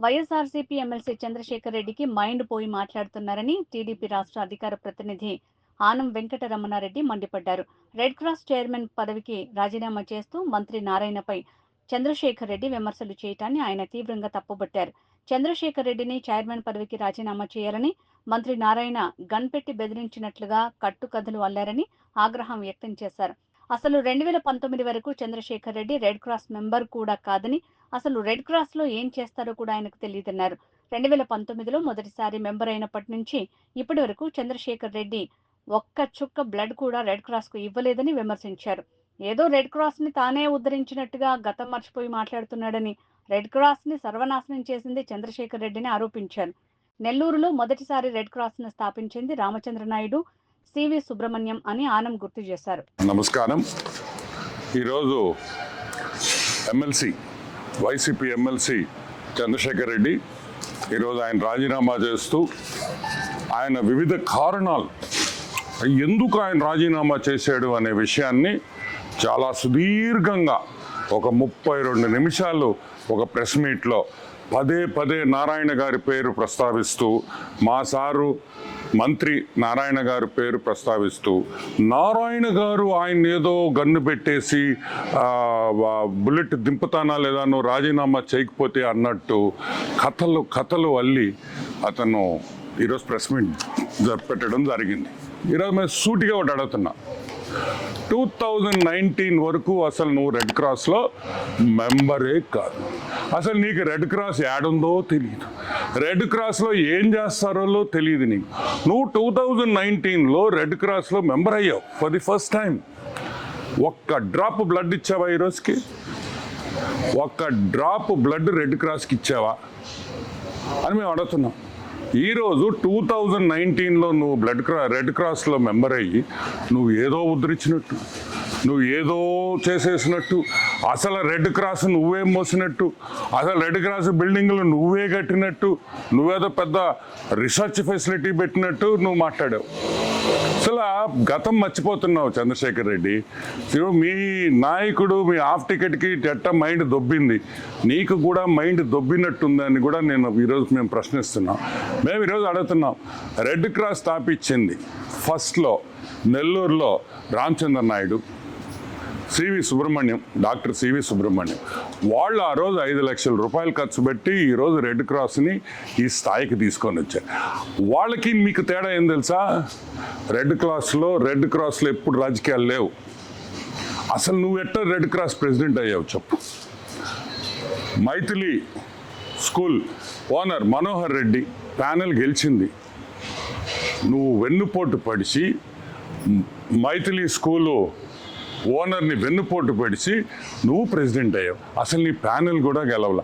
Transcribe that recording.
YSRCP MLC Chandrasekhar రెడ్డికి mind పోయి మాట్లాడుతున్నారని టీడీపీ రాష్ట్ర అధికార ప్రతినిధి ఆనం వెంకటరమణారెడ్డి మండిపడ్డారు. రెడ్ క్రాస్ చైర్మన్ పదవికి రాజీనామా చేస్తూ మంత్రి నారాయణపై చంద్రశేఖర్ రెడ్డి విమర్శలు చేయటాన్ని ఆయన తీవ్రంగా తప్పుబట్టారు. చంద్రశేఖర్ రెడ్డిని చైర్మన్ పదవికి రాజీనామా చేయాలని మంత్రి నారాయణ గన్ పెట్టి బెదిరించినట్లుగా కట్టుకథలు అల్లారని ఆగ్రహం వ్యక్తం చేశారు. అసలు 2019 వరకు Chandrasekhar Reddy red cross member కూడా కాదని, అసలు రెడ్ క్రాస్ లో ఏం చేస్తారో కూడా ఆయనకు తెలియదన్నారు. 2019లో మొదటిసారి మెంబర్ అయినప్పటి నుంచి ఇప్పటి వరకు చంద్రశేఖర్ రెడ్డి ఒక్క చుక్క బ్లడ్ కూడా రెడ్ క్రాస్ కు ఇవ్వలేదని విమర్శించారు. ఏదో రెడ్ క్రాస్ ని తానే ఉద్ధరించినట్టుగా గతం మర్చిపోయి మాట్లాడుతున్నాడని, రెడ్ క్రాస్ ని సర్వనాశనం చేసింది చంద్రశేఖర్ రెడ్డిని ఆరోపించారు. నెల్లూరులో మొదటిసారి రెడ్ క్రాస్ ను స్థాపించింది రామచంద్ర నాయుడు, సివి సుబ్రహ్మణ్యం అని ఆనం గుర్తు చేశారు. నమస్కారం. ఈరోజు వైసీపీ ఎమ్మెల్సీ చంద్రశేఖర్ రెడ్డి ఈరోజు ఆయన రాజీనామా చేస్తూ ఆయన వివిధ కారణాలు ఎందుకు ఆయన రాజీనామా చేశాడు అనే విషయాన్ని చాలా సుదీర్ఘంగా ఒక 32 నిమిషాలు ఒక ప్రెస్ మీట్లో పదే నారాయణ గారి పేరు ప్రస్తావిస్తూ, మా సారు మంత్రి నారాయణ గారి పేరు ప్రస్తావిస్తూ, నారాయణ గారు ఆయన ఏదో గన్ను పెట్టేసి బుల్లెట్ దింపుతానా లేదా నువ్వు రాజీనామా చేయకపోతే అన్నట్టు కథలు అల్లి అతను ఈరోజు ప్రెస్ మీట్ పెట్టడం జరిగింది. ఈరోజు మేము సూటిగా ఒకటి అడుగుతున్నా, 2019 వరకు అసలు నువ్వు రెడ్ క్రాస్లో మెంబరే కాదు. అసలు నీకు రెడ్ క్రాస్ యాడుందో తెలియదు, రెడ్ క్రాస్లో ఏం చేస్తారో తెలియదు నీకు. నువ్వు 2019లో రెడ్ క్రాస్లో మెంబర్ అయ్యావు ఫర్ ది ఫస్ట్ టైం. ఒక్క డ్రాప్ బ్లడ్ ఇచ్చావా ఈరోజుకి? ఒక్క డ్రాప్ బ్లడ్ రెడ్ క్రాస్కి ఇచ్చావా అని మేము అడుగుతున్నాం. ఈరోజు 2019లో నువ్వు రెడ్ క్రాస్లో మెంబర్ అయ్యి నువ్వు ఏదో ఉద్ధరించినట్టు, నువ్వు ఏదో చేసేసినట్టు, అసలు రెడ్ క్రాస్ నువ్వే మోసినట్టు, అసలు రెడ్ క్రాస్ బిల్డింగ్లు నువ్వే కట్టినట్టు, నువ్వేదో పెద్ద రీసెర్చ్ ఫెసిలిటీ పెట్టినట్టు నువ్వు మాట్లాడావు. అసలు గతం మర్చిపోతున్నావు చంద్రశేఖర్ రెడ్డి. మీ నాయకుడు మీ హాఫ్ టికెట్కి ఎట్ట మైండ్ దొబ్బింది, నీకు కూడా మైండ్ దొబ్బినట్టుందని కూడా మేము ప్రశ్నిస్తున్నాం. మేము ఈరోజు అడుగుతున్నాం, రెడ్ క్రాస్ స్థాపించింది ఫస్ట్లో నెల్లూరులో రామచంద్ర నాయుడు, డాక్టర్ సివి సుబ్రహ్మణ్యం వాళ్ళు ఆ రోజు 5 లక్షల రూపాయలు ఖర్చు పెట్టి ఈరోజు రెడ్ క్రాస్ని ఈ స్థాయికి తీసుకొని వచ్చారు. వాళ్ళకి మీకు తేడా ఏం తెలుసా? రెడ్ క్రాస్లో ఎప్పుడు రాజకీయాలు లేవు. అసలు నువ్వు ఎట్ట రెడ్ క్రాస్ ప్రెసిడెంట్ అయ్యావు చెప్పు? Maithili school owner Manohar Reddy panel గెలిచింది, నువ్వు వెన్నుపోటు పడిచి మైథిలి స్కూలు ఓనర్ని వెన్నుపోటు పడిచి నువ్వు ప్రెసిడెంట్ అయ్యావు. అసలు నీ ప్యానెల్ కూడా గెలవలా.